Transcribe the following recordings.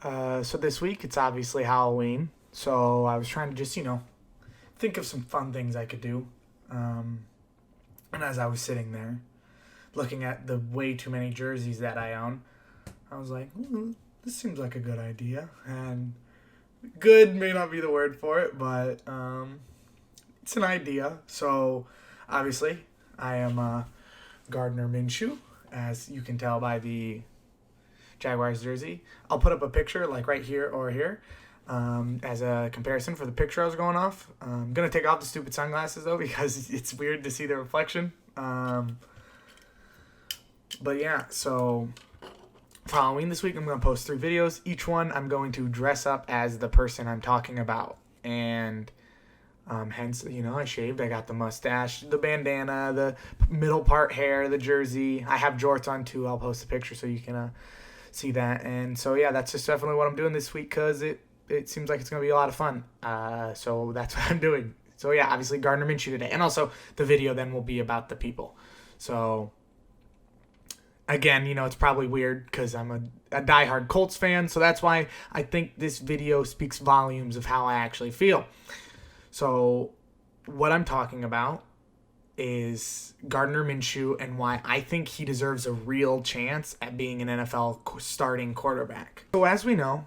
So this week it's obviously Halloween. So I was trying to just, think of some fun things I could do. Um, and as I was sitting there looking at the way too many jerseys that I own, I was like, this seems like a good idea. And good may not be the word for it, but it's an idea. So obviously I am Gardner Minshew, as you can tell by the Jaguars jersey. I'll put up a picture like right here or here as a comparison for the picture I was going off. I'm going to take off the stupid sunglasses though because it's weird to see the reflection. But yeah, so for Halloween this week, I'm going to post 3 videos. Each one, I'm going to dress up as the person I'm talking about. And hence, I shaved. I got the mustache, the bandana, the middle part hair, the jersey. I have jorts on too. I'll post a picture so you can see that. And so yeah, that's just definitely what I'm doing this week because it seems like it's going to be a lot of fun. So that's what I'm doing. So yeah, obviously Gardner Minshew today. And also the video then will be about the people. So again, it's probably weird because I'm a diehard Colts fan. So that's why I think this video speaks volumes of how I actually feel. So what I'm talking about is Gardner Minshew and why I think he deserves a real chance at being an NFL starting quarterback. So as we know,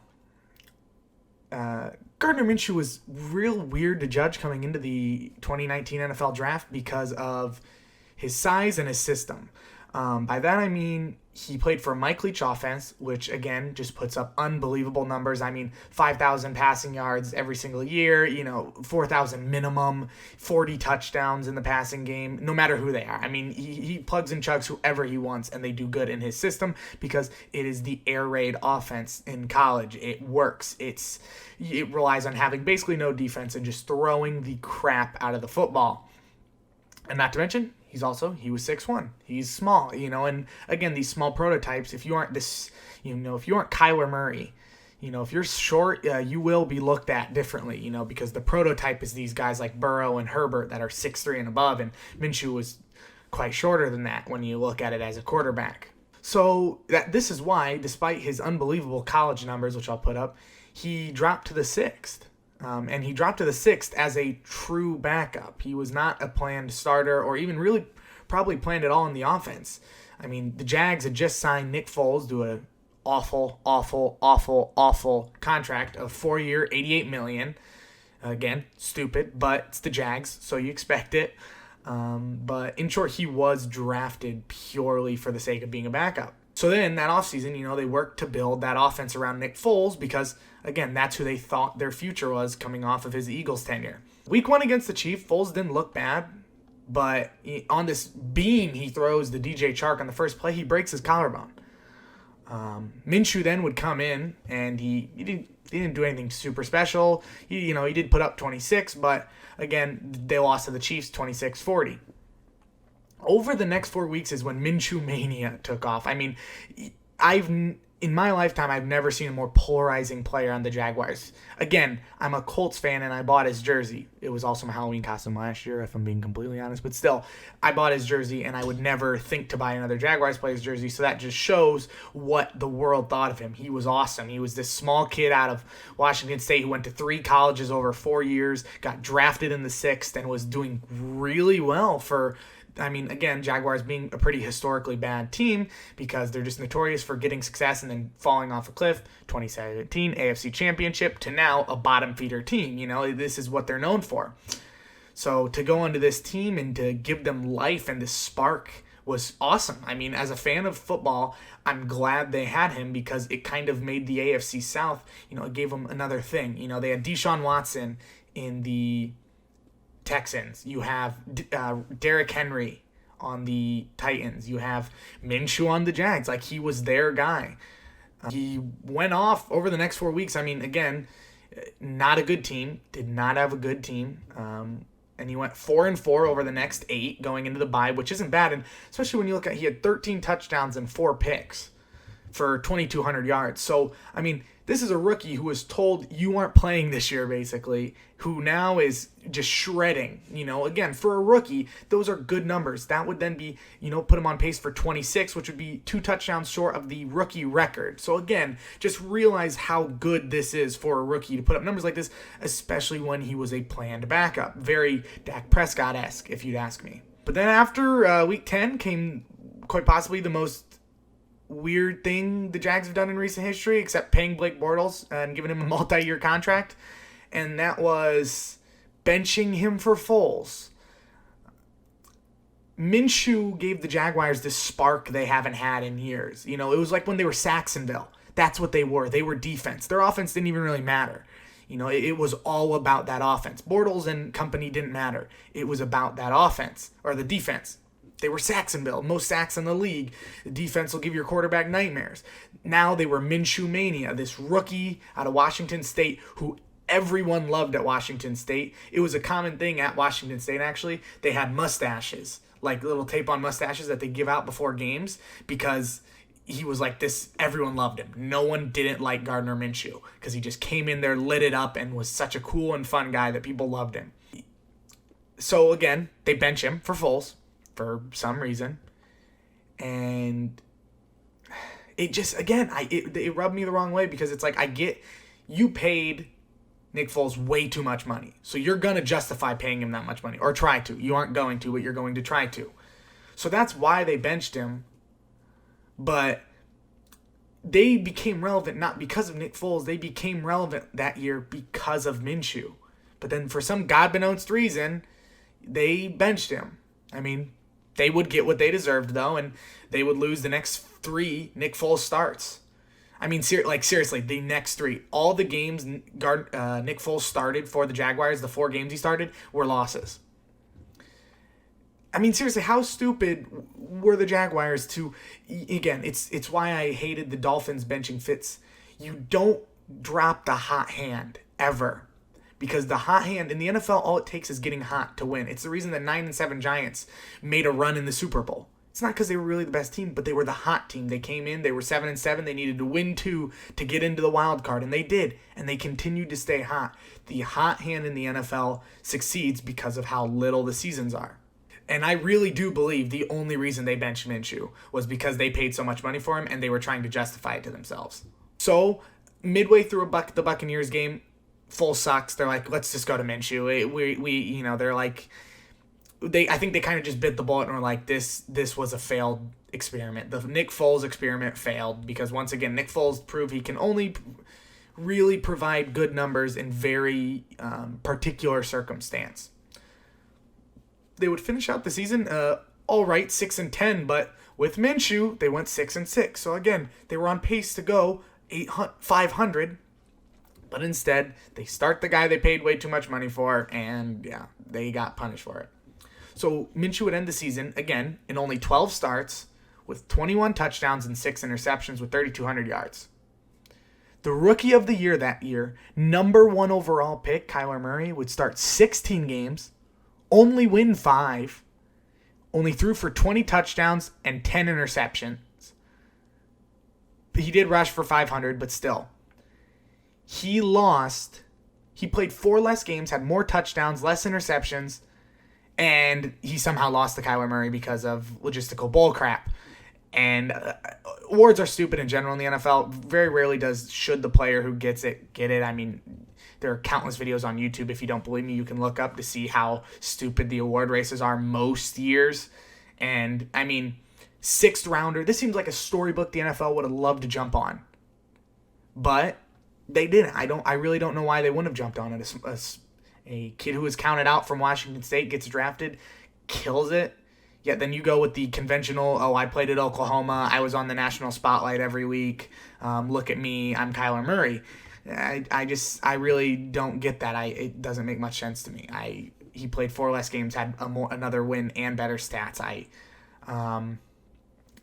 Gardner Minshew was real weird to judge coming into the 2019 NFL draft because of his size and his system. By that I mean he played for a Mike Leach offense, which again just puts up unbelievable numbers. I mean, 5,000 passing yards every single year, 4,000 minimum, 40 touchdowns in the passing game, no matter who they are. I mean, he plugs and chugs whoever he wants, and they do good in his system because it is the air raid offense in college. It works. It relies on having basically no defense and just throwing the crap out of the football. And not to mention, he was 6'1". He's small, and again, these small prototypes, if you aren't if you aren't Kyler Murray, if you're short, you will be looked at differently, because the prototype is these guys like Burrow and Herbert that are 6'3" and above, and Minshew was quite shorter than that when you look at it as a quarterback. So this is why, despite his unbelievable college numbers, which I'll put up, he dropped to the 6th. And he dropped to the 6th as a true backup. He was not a planned starter or even really probably planned at all in the offense. I mean, the Jags had just signed Nick Foles to an awful contract of 4-year, $88 million. Again, stupid, but it's the Jags, so you expect it. But in short, he was drafted purely for the sake of being a backup. So then that offseason, they worked to build that offense around Nick Foles because, again, that's who they thought their future was coming off of his Eagles tenure. Week 1 against the Chiefs, Foles didn't look bad, but on this beam he throws to DJ Chark on the first play, he breaks his collarbone. Minshew then would come in, and he didn't do anything super special. He did put up 26, but, again, they lost to the Chiefs 26-40. Over the next 4 weeks is when Minshew mania took off. I mean, in my lifetime, I've never seen a more polarizing player on the Jaguars. Again, I'm a Colts fan, and I bought his jersey. It was also my Halloween costume last year, if I'm being completely honest. But still, I bought his jersey, and I would never think to buy another Jaguars player's jersey. So that just shows what the world thought of him. He was awesome. He was this small kid out of Washington State who went to 3 colleges over 4 years, got drafted in the 6th, and was doing really well for... again, Jaguars being a pretty historically bad team because they're just notorious for getting success and then falling off a cliff. 2017 AFC Championship to now a bottom feeder team. This is what they're known for. So to go onto this team and to give them life and this spark was awesome. As a fan of football, I'm glad they had him because it kind of made the AFC South, it gave them another thing. They had Deshaun Watson in the Texans. You have Derrick Henry on the Titans. You have Minshew on the Jags. He was their guy. He went off over the next 4 weeks. Again, not a good team. Did not have a good team. And he went 4-4 over the next 8 going into the bye, which isn't bad. And especially when you look at, he had 13 touchdowns and 4 picks. for 2,200 yards. So, I mean, this is a rookie who was told you aren't playing this year, basically, who now is just shredding. Again, for a rookie, those are good numbers. That would then be, put him on pace for 26, which would be 2 touchdowns short of the rookie record. So, again, just realize how good this is for a rookie to put up numbers like this, especially when he was a planned backup. Very Dak Prescott-esque, if you'd ask me. But then after week 10 came quite possibly the most weird thing the Jags have done in recent history, except paying Blake Bortles and giving him a multi-year contract, and that was benching him for Foles. Minshew gave the Jaguars this spark they haven't had in years. It was like when they were Saxonville. That's what they were. They were defense. Their offense didn't even really matter. It was all about that offense. Bortles and company didn't matter. It was about that offense, or the defense. They were Saxonville, most sacks in the league. The defense will give your quarterback nightmares. Now they were Minshew mania, this rookie out of Washington State who everyone loved at Washington State. It was a common thing at Washington State, actually. They had mustaches, like little tape-on mustaches that they give out before games, because he was like this. Everyone loved him. No one didn't like Gardner Minshew because he just came in there, lit it up, and was such a cool and fun guy that people loved him. So, again, they bench him for Foles for some reason, and it just, again, it rubbed me the wrong way, because it's like, I get you paid Nick Foles way too much money, so you're going to justify paying him that much money, or try to. You aren't going to, but you're going to try to. So that's why they benched him, but they became relevant not because of Nick Foles. They became relevant that year because of Minshew. But then for some God-beknownst reason, they benched him. I mean, they would get what they deserved, though, and they would lose the next 3 Nick Foles starts. I mean, seriously, the next 3. All the games Nick Foles started for the Jaguars, the 4 games he started, were losses. I mean, seriously, how stupid were the Jaguars to... Again, it's why I hated the Dolphins benching Fitz. You don't drop the hot hand, ever. Because the hot hand in the NFL, all it takes is getting hot to win. It's the reason the 9-7 Giants made a run in the Super Bowl. It's not because they were really the best team, but they were the hot team. They came in, they were 7-7. They needed to win 2 to get into the wild card, and they did. And they continued to stay hot. The hot hand in the NFL succeeds because of how little the seasons are. And I really do believe the only reason they benched Minshew was because they paid so much money for him, and they were trying to justify it to themselves. So, midway through the Buccaneers game, Foles sucks. They're like, let's just go to Minshew. They're like, I think they kind of just bit the bullet and were like, this was a failed experiment. The Nick Foles experiment failed because, once again, Nick Foles proved he can only really provide good numbers in very particular circumstance. They would finish out the season all right, 6-10, but with Minshew, they went 6-6. So again, they were on pace to go 500. But instead, they start the guy they paid way too much money for, and yeah, they got punished for it. So Minshew would end the season, again, in only 12 starts, with 21 touchdowns and 6 interceptions with 3,200 yards. The Rookie of the Year that year, number 1 overall pick, Kyler Murray, would start 16 games, only win 5, only threw for 20 touchdowns and 10 interceptions. He did rush for 500, but still. He played 4 less games, had more touchdowns, less interceptions, and he somehow lost to Kyler Murray because of logistical bullcrap. And awards are stupid in general in the NFL. Very rarely should the player who gets it get it. I mean, there are countless videos on YouTube. If you don't believe me, you can look up to see how stupid the award races are most years. And, I mean, 6th rounder. This seems like a storybook the NFL would have loved to jump on. But they didn't. I really don't know why they wouldn't have jumped on it. A kid who was counted out from Washington State gets drafted, kills it. Yet then you go with the conventional, I played at Oklahoma, I was on the national spotlight every week, look at me, I'm Kyler Murray. I really don't get that. It doesn't make much sense to me. He played 4 less games, had another win and better stats.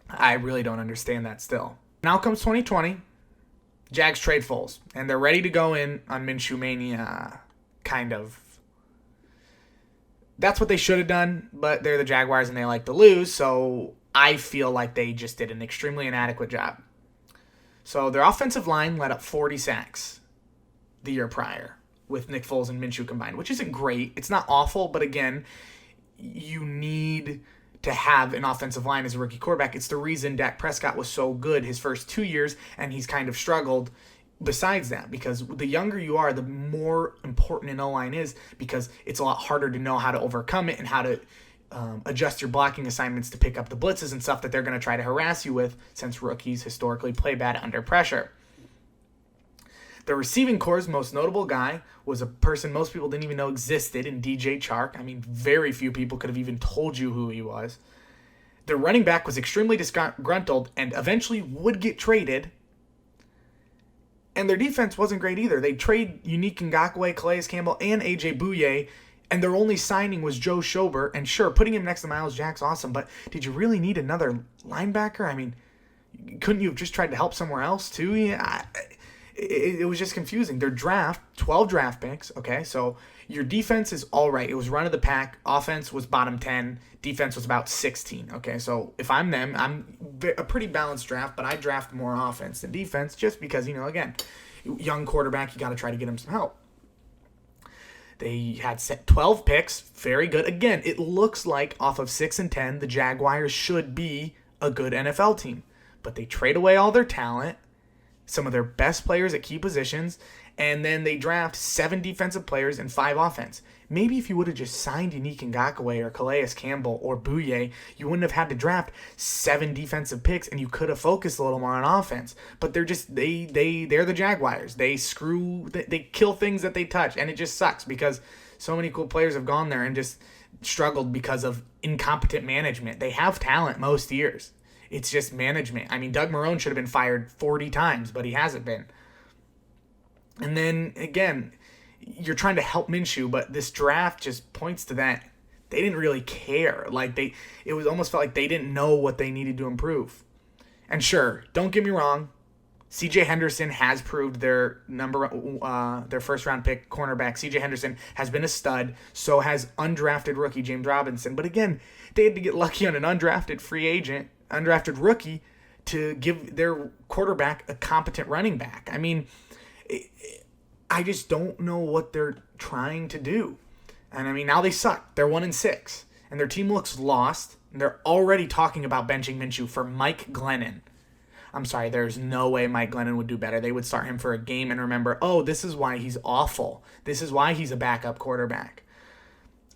I really don't understand that still. Now comes 2020. Jags trade Foles, and they're ready to go in on Minshew mania, kind of. That's what they should have done, but they're the Jaguars and they like to lose, so I feel like they just did an extremely inadequate job. So their offensive line let up 40 sacks the year prior with Nick Foles and Minshew combined, which isn't great. It's not awful, but again, you need to have an offensive line as a rookie quarterback. It's the reason Dak Prescott was so good his first 2 years, and he's kind of struggled besides that, because the younger you are, the more important an O-line is, because it's a lot harder to know how to overcome it and how to adjust your blocking assignments to pick up the blitzes and stuff that they're going to try to harass you with, since rookies historically play bad under pressure. The receiving corps' most notable guy was a person most people didn't even know existed in DJ Chark. I mean, very few people could have even told you who he was. Their running back was extremely disgruntled and eventually would get traded. And their defense wasn't great either. They trade Unique Ngakoue, Calais Campbell, and AJ Bouye, and their only signing was Joe Schobert. And sure, putting him next to Myles Jack's awesome, but did you really need another linebacker? I mean, couldn't you have just tried to help somewhere else too? Yeah, it was just confusing. Their draft, 12 draft picks, okay? So your defense is all right. It was run of the pack. Offense was bottom 10. Defense was about 16, okay? So if I'm them, I'm a pretty balanced draft, but I draft more offense than defense just because, again, young quarterback, you got to try to get him some help. They had set 12 picks. Very good. Again, it looks like off of 6 and 10, the Jaguars should be a good NFL team. But they trade away all their talent, some of their best players at key positions, and then they draft 7 defensive players and 5 offense. Maybe if you would have just signed Unique Ngakoue or Calais Campbell or Bouye, you wouldn't have had to draft 7 defensive picks, and you could have focused a little more on offense. But they're just they're the Jaguars. They kill things that they touch, and it just sucks because so many cool players have gone there and just struggled because of incompetent management. They have talent most years. It's just management. I mean, Doug Marrone should have been fired 40 times, but he hasn't been. And then, again, you're trying to help Minshew, but this draft just points to that. They didn't really care. It was almost felt like they didn't know what they needed to improve. And sure, don't get me wrong, C.J. Henderson has proved their first round pick cornerback. C.J. Henderson has been a stud. So has undrafted rookie James Robinson. But again, they had to get lucky on an undrafted rookie to give their quarterback a competent running back. I mean, I just don't know what they're trying to do. And I mean, now they suck. They're 1-6, and their team looks lost. And they're already talking about benching Minshew for Mike Glennon. I'm sorry, there's no way Mike Glennon would do better. They would start him for a game and remember, oh, this is why he's awful. This is why he's a backup quarterback.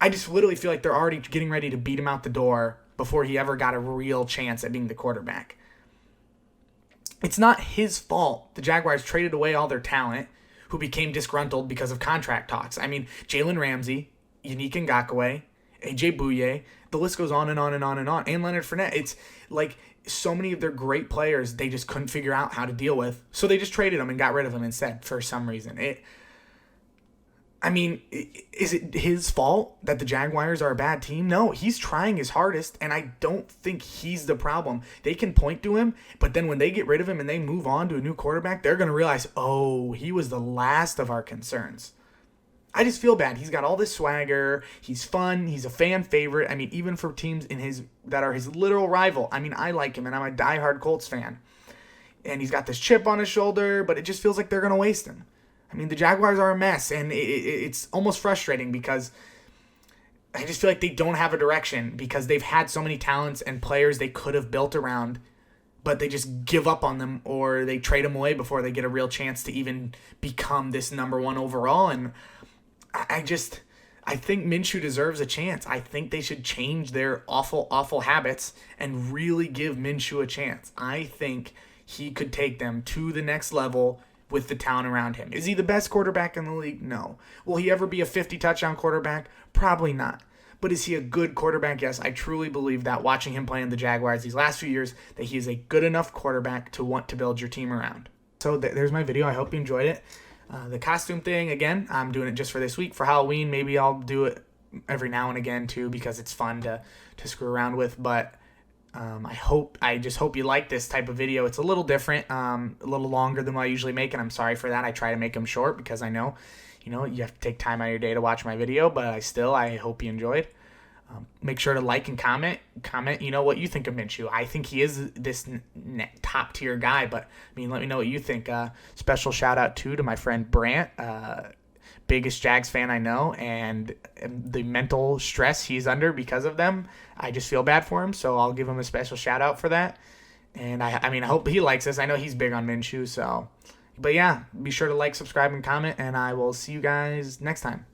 I just literally feel like they're already getting ready to beat him out the door before he ever got a real chance at being the quarterback. It's not his fault the Jaguars traded away all their talent, who became disgruntled because of contract talks. I mean, Jalen Ramsey, Unique Ngakoue, AJ Bouye, the list goes on and on and on and on, and Leonard Fournette. It's like so many of their great players they just couldn't figure out how to deal with, so they just traded them and got rid of them instead for some reason. Is it his fault that the Jaguars are a bad team? No, he's trying his hardest, and I don't think he's the problem. They can point to him, but then when they get rid of him and they move on to a new quarterback, they're going to realize, oh, he was the last of our concerns. I just feel bad. He's got all this swagger. He's fun. He's a fan favorite. I mean, even for teams that are his literal rival. I mean, I like him, and I'm a diehard Colts fan. And he's got this chip on his shoulder, but it just feels like they're going to waste him. I mean, the Jaguars are a mess, and it's almost frustrating because I just feel like they don't have a direction because they've had so many talents and players they could have built around, but they just give up on them or they trade them away before they get a real chance to even become this number 1 overall. And I think Minshew deserves a chance. I think they should change their awful, awful habits and really give Minshew a chance. I think he could take them to the next level with the talent around him. Is he the best quarterback in the league? No. Will he ever be a 50-touchdown quarterback? Probably not. But is he a good quarterback? Yes, I truly believe that watching him play in the Jaguars these last few years, that he is a good enough quarterback to want to build your team around. So there's my video. I hope you enjoyed it. The costume thing, again, I'm doing it just for this week. For Halloween, maybe I'll do it every now and again too because it's fun to screw around with. But I just hope you like this type of video. It's a little different, a little longer than what I usually make, and I'm sorry for that. I try to make them short because I know, you have to take time out of your day to watch my video, but I hope you enjoyed. Make sure to like and comment. Comment, what you think of Minshew. I think he is this top tier guy, but let me know what you think. Special shout out to my friend Brant, biggest Jags fan I know, and the mental stress he's under because of them. I just feel bad for him, so I'll give him a special shout out for that. And I hope he likes this. I know he's big on Minshew, so. But yeah, be sure to like, subscribe, and comment, and I will see you guys next time.